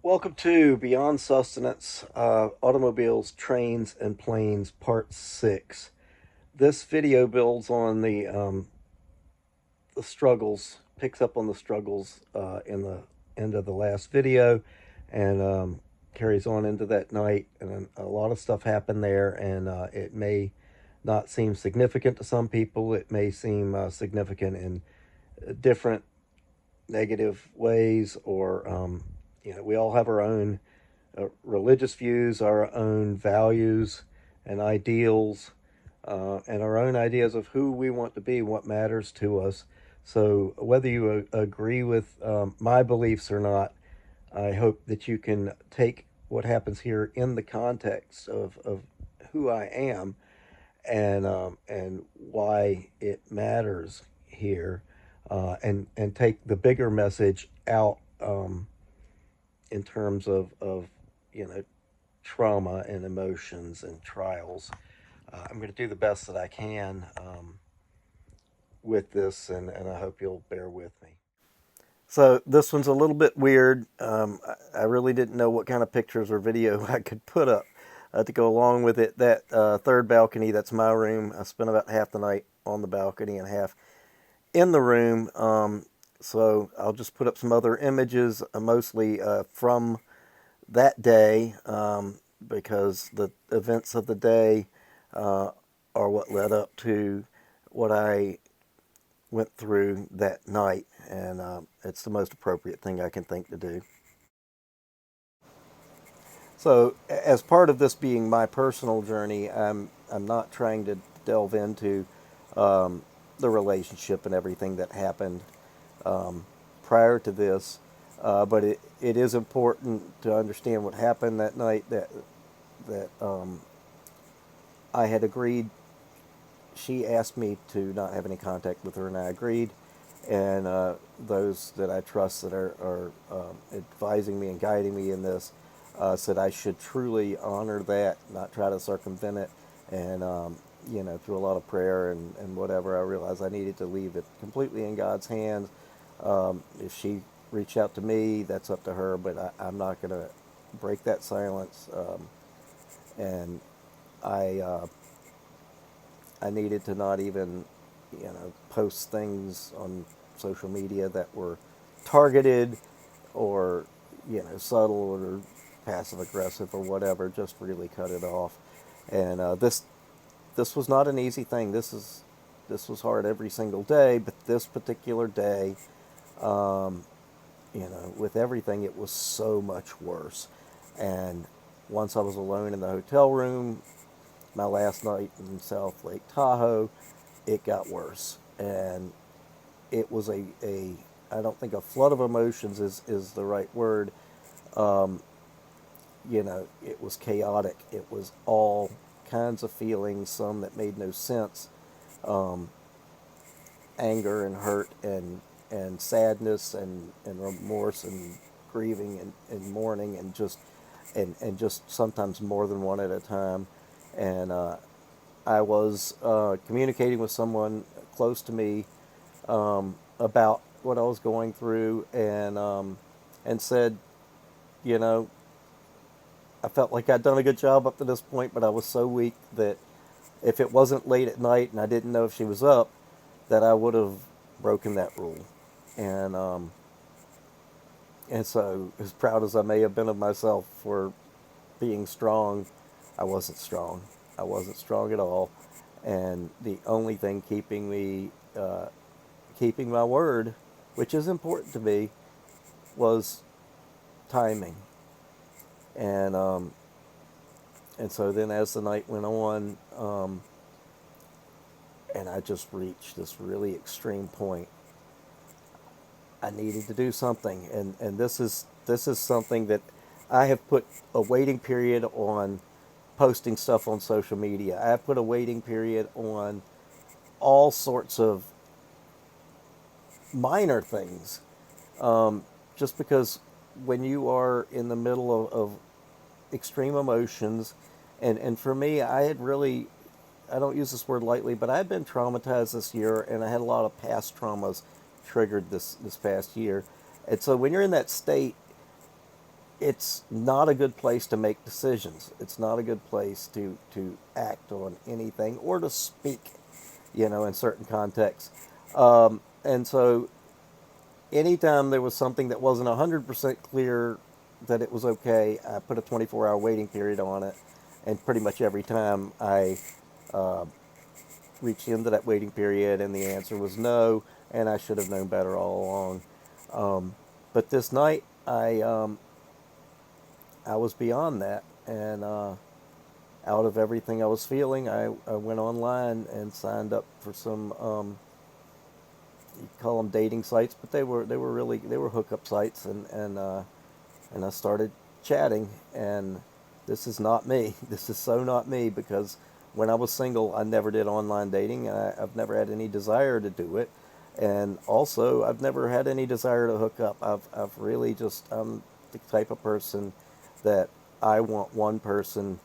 Welcome to Beyond Sustenance, Automobiles, Trains, and Planes, Part 6. This video builds on the struggles, picks up on the struggles in the end of the last video, and carries on into that night. And a lot of stuff happened there, and it may not seem significant to some people. It may seem significant in different negative ways, or we all have our own religious views, our own values and ideals, and our own ideas of who we want to be, what matters to us. So whether you agree with my beliefs or not, I hope that you can take what happens here in the context of who I am, and why it matters here, and take the bigger message out, in terms of trauma and emotions and trials. I'm going to do the best that I can with this, and I hope you'll bear with me. So this one's a little bit weird. I really didn't know what kind of pictures or video I could put up to go along with it. That third balcony, that's my room. I spent about half the night on the balcony and half in the room. So I'll just put up some other images, mostly from that day, because the events of the day are what led up to what I went through that night, and it's the most appropriate thing I can think to do. So, as part of this being my personal journey, I'm not trying to delve into the relationship and everything that happened prior to this, but it is important to understand what happened that night. That I had agreed. She asked me to not have any contact with her, and I agreed. And those that I trust that are advising me and guiding me in this said I should truly honor that, not try to circumvent it. And through a lot of prayer and whatever, I realized I needed to leave it completely in God's hands. If she reached out to me, that's up to her, but I'm not going to break that silence. And I needed to not even, post things on social media that were targeted, or, subtle or passive aggressive or whatever. Just really cut it off. And this was not an easy thing. This was hard every single day, but this particular day, with everything, it was so much worse. And once I was alone in the hotel room, my last night in South Lake Tahoe, it got worse. And it was I don't think a flood of emotions is the right word. It was chaotic. It was all kinds of feelings, some that made no sense. Anger and hurt and sadness and remorse and grieving and mourning, and just sometimes more than one at a time. And I was communicating with someone close to me about what I was going through, and said, I felt like I'd done a good job up to this point, but I was so weak that if it wasn't late at night and I didn't know if she was up, that I would have broken that rule. And so, as proud as I may have been of myself for being strong, I wasn't strong. I wasn't strong at all. And the only thing keeping me, keeping my word, which is important to me, was timing. And so then, as the night went on, and I just reached this really extreme point, I needed to do something. And this is something that I have put a waiting period on posting stuff on social media. I have put a waiting period on all sorts of minor things, just because when you are in the middle of extreme emotions, and for me, I don't use this word lightly, but I've been traumatized this year, and I had a lot of past traumas triggered this past year. And so when you're in that state, it's not a good place to make decisions. It's not a good place to act on anything or to speak, in certain contexts. And so anytime there was something that wasn't 100% clear that it was okay, I put a 24-hour waiting period on it. And pretty much every time I uh, reached the end of that waiting period and the answer was no, and I should have known better all along. But this night, I was beyond that, and out of everything I was feeling, I went online and signed up for some you call them dating sites, but they were hookup sites, and I started chatting, and this is not me. This is so not me, because when I was single, I never did online dating. I've never had any desire to do it, and also I've never had any desire to hook up. I've really just I'm the type of person that I want one person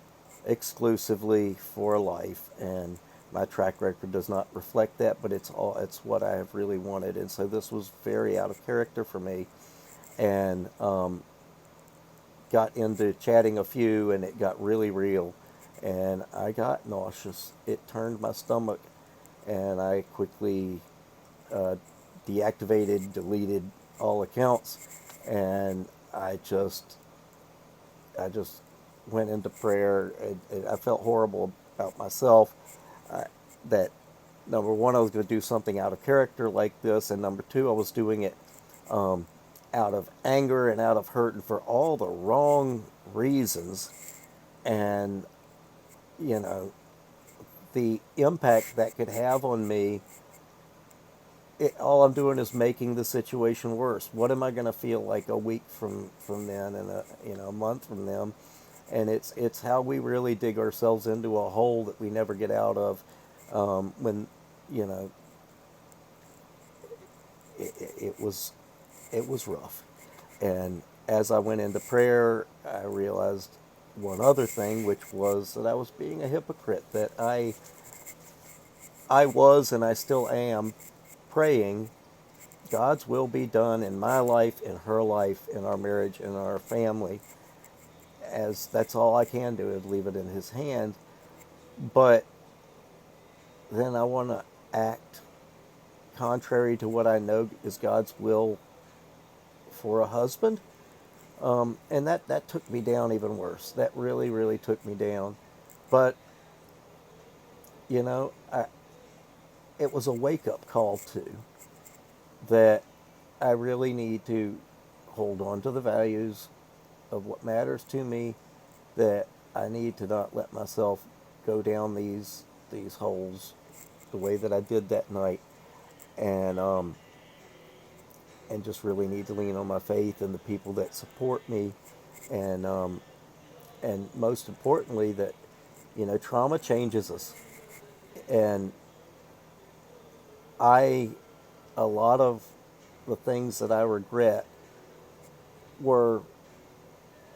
exclusively for life, and my track record does not reflect that, but it's what I have really wanted, and so this was very out of character for me, and got into chatting a few, and it got really real, and I got nauseous. It turned my stomach, and I quickly uh, deactivated, deleted all accounts, and I just went into prayer. I felt horrible about myself. I, that number one, I was going to do something out of character like this, and number two, I was doing it um, out of anger and out of hurt and for all the wrong reasons. And you know the impact that could have on me. All I'm doing is making the situation worse. What am I going to feel like a week from then, and a month from them? And it's how we really dig ourselves into a hole that we never get out of. When you know it was rough, and as I went into prayer, I realized one other thing, which was that I was being a hypocrite. That I was, and I still am, praying God's will be done in my life, in her life, in our marriage, in our family. As that's all I can do is leave it in His hand. But then I want to act contrary to what I know is God's will for a husband, and that took me down even worse. That really, really took me down. But you know, I, it was a wake up call too. That I really need to hold on to the values of what matters to me. That I need to not let myself go down these holes the way that I did that night, and and just really need to lean on my faith and the people that support me, and most importantly that trauma changes us, and I a lot of the things that I regret were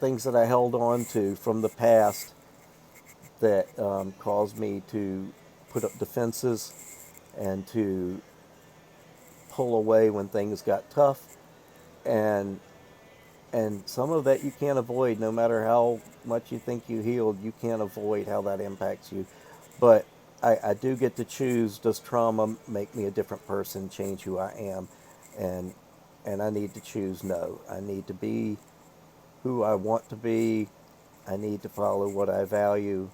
things that I held on to from the past that caused me to put up defenses and to pull away when things got tough, and some of that you can't avoid. No matter how much you think you healed, you can't avoid how that impacts you. But I do get to choose, does trauma make me a different person, change who I am? And I need to choose no. I need to be who I want to be. I need to follow what I value,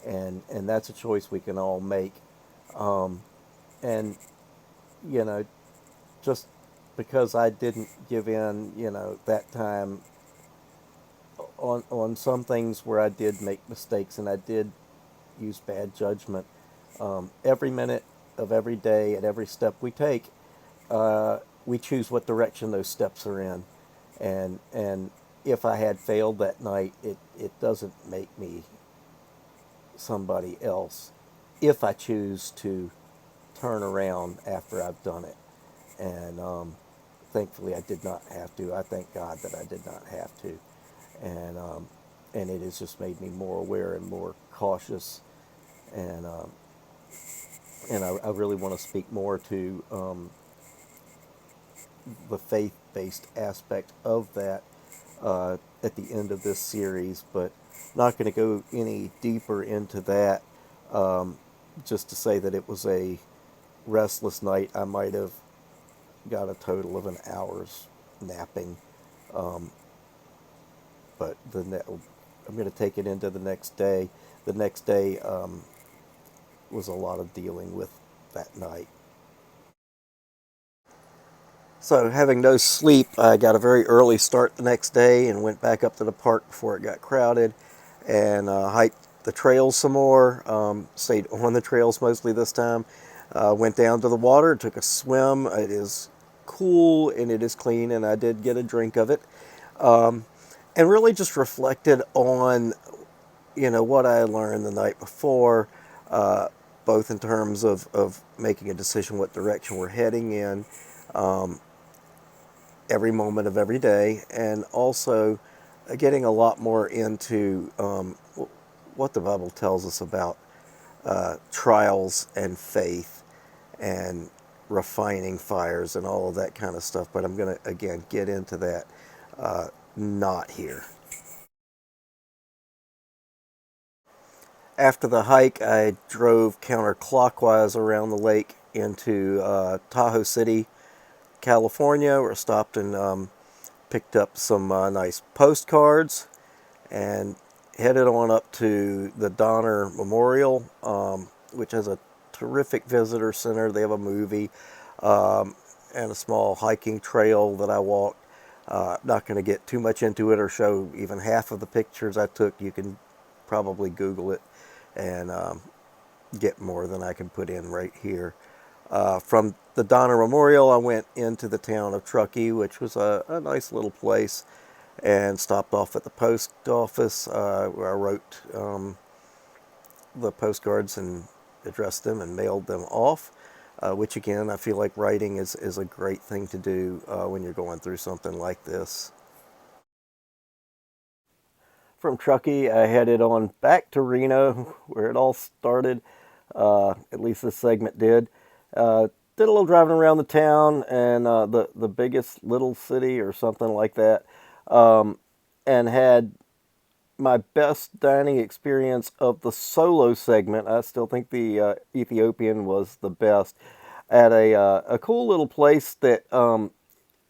and that's a choice we can all make. And you know, just because I didn't give in, that time on some things where I did make mistakes and I did use bad judgment. Every minute of every day, at every step we take, we choose what direction those steps are in, and if I had failed that night, it doesn't make me somebody else if I choose to turn around after I've done it. And thankfully, I did not have to. I thank God that I did not have to, and it has just made me more aware and more cautious, and I really want to speak more to the faith-based aspect of that. at the end of this series, but not going to go any deeper into that. Just to say that it was a restless night. I might have got a total of an hour's napping, but I'm going to take it into the next day. The next day was a lot of dealing with that night. So, having no sleep, I got a very early start the next day and went back up to the park before it got crowded and hiked the trails some more. Stayed on the trails mostly this time. Went down to the water, took a swim. It is cool and it is clean, and I did get a drink of it. And really just reflected on, what I learned the night before, both in terms of making a decision what direction we're heading in. Every moment of every day, and also getting a lot more into what the Bible tells us about trials and faith and refining fires and all of that kind of stuff. But I'm going to, again, get into that not here. After the hike, I drove counterclockwise around the lake into Tahoe City, California, where I stopped and picked up some nice postcards and headed on up to the Donner Memorial, which has a terrific visitor center. They have a movie and a small hiking trail that I walked. Not going to get too much into it or show even half of the pictures I took. You can probably Google it and get more than I can put in right here. From the Donner Memorial, I went into the town of Truckee, which was a nice little place, and stopped off at the post office where I wrote the postcards and addressed them and mailed them off, which again, I feel like writing is a great thing to do when you're going through something like this. From Truckee, I headed on back to Reno, where it all started. At least this segment did. Did a little driving around the town and the biggest little city or something like that, and had my best dining experience of the solo segment. I still think the Ethiopian was the best, at a cool little place that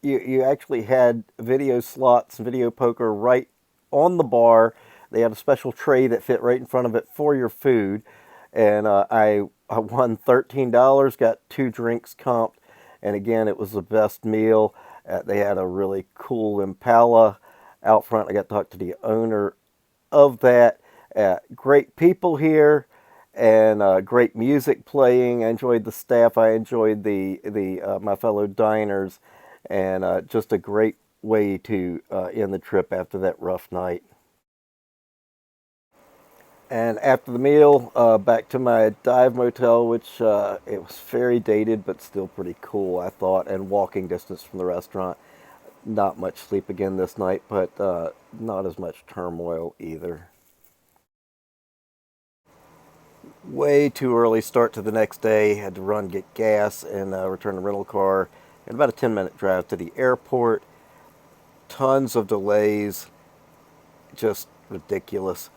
you actually had video slots, video poker right on the bar. They had a special tray that fit right in front of it for your food, and I won $13, got 2 drinks comped, and again, it was the best meal. They had a really cool Impala out front. I got to talk to the owner of that. Great people here, and great music playing. I enjoyed the staff. I enjoyed the my fellow diners, and just a great way to end the trip after that rough night. And after the meal, back to my dive motel, which it was very dated but still pretty cool, I thought, and walking distance from the restaurant. Not much sleep again this night, but not as much turmoil either. Way too early start to the next day. Had to run, get gas, and return the rental car. And about a 10-minute drive to the airport. Tons of delays. Just ridiculous.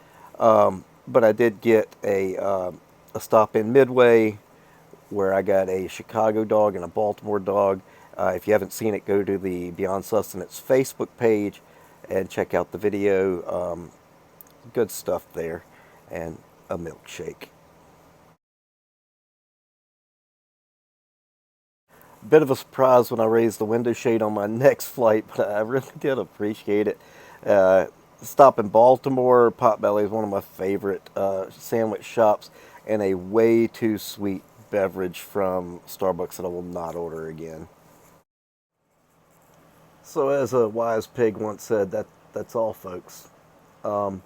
But I did get a stop in Midway where I got a Chicago dog and a Baltimore dog. If you haven't seen it, go to the Beyond Sustenance Facebook page and check out the video. Good stuff there. And a milkshake. Bit of a surprise when I raised the window shade on my next flight, but I really did appreciate it. Stop in Baltimore. Potbelly is one of my favorite sandwich shops, and a way too sweet beverage from Starbucks that I will not order again. So, as a wise pig once said, that's all, folks. Um,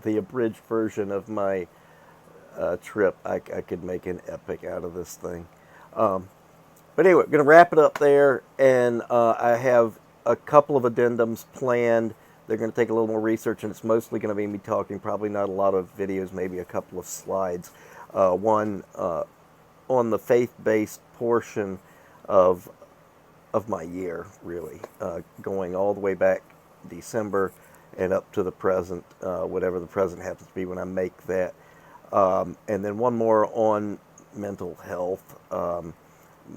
the abridged version of my trip. I could make an epic out of this thing. Um, But anyway, I'm going to wrap it up there, and I have a couple of addendums planned. They're going to take a little more research, and it's mostly going to be me talking, probably not a lot of videos, maybe a couple of slides. One on the faith-based portion of my year, really, going all the way back December and up to the present, whatever the present happens to be when I make that. And then one more on mental health.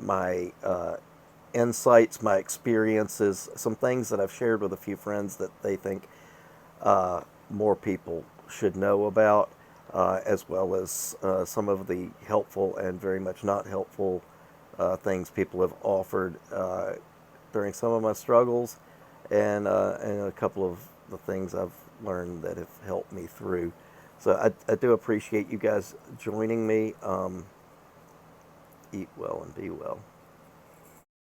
My insights, my experiences, some things that I've shared with a few friends that they think more people should know about, as well as some of the helpful and very much not helpful things people have offered during some of my struggles, and a couple of the things I've learned that have helped me through. So I do appreciate you guys joining me. Eat well and be well.